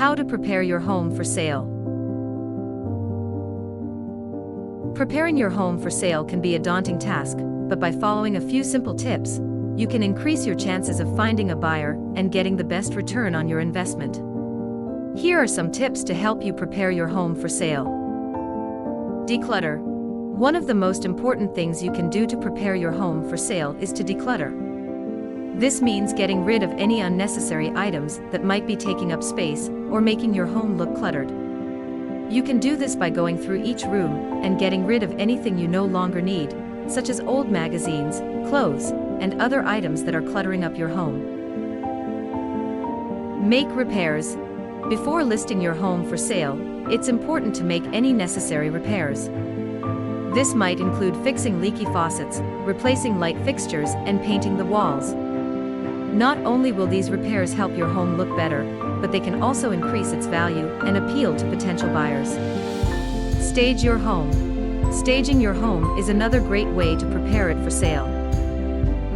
How to prepare your home for sale. Preparing your home for sale can be a daunting task, but by following a few simple tips, you can increase your chances of finding a buyer and getting the best return on your investment. Here are some tips to help you prepare your home for sale. Declutter. One of the most important things you can do to prepare your home for sale is to declutter. This means getting rid of any unnecessary items that might be taking up space or making your home look cluttered. You can do this by going through each room and getting rid of anything you no longer need, such as old magazines, clothes, and other items that are cluttering up your home. Make repairs. Before listing your home for sale, it's important to make any necessary repairs. This might include fixing leaky faucets, replacing light fixtures, and painting the walls. Not only will these repairs help your home look better, but they can also increase its value and appeal to potential buyers. Stage your home. Staging your home is another great way to prepare it for sale.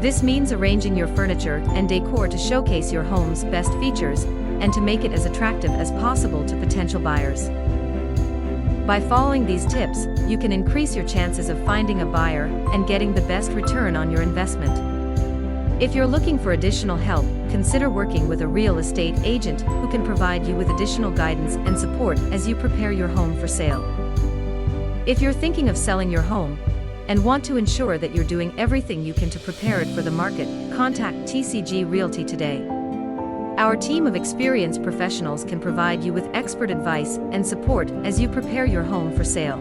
This means arranging your furniture and decor to showcase your home's best features and to make it as attractive as possible to potential buyers. By following these tips, you can increase your chances of finding a buyer and getting the best return on your investment. If you're looking for additional help, consider working with a real estate agent who can provide you with additional guidance and support as you prepare your home for sale. If you're thinking of selling your home and want to ensure that you're doing everything you can to prepare it for the market, contact TCG Realty today. Our team of experienced professionals can provide you with expert advice and support as you prepare your home for sale.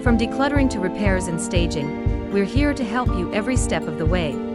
From decluttering to repairs and staging, we're here to help you every step of the way.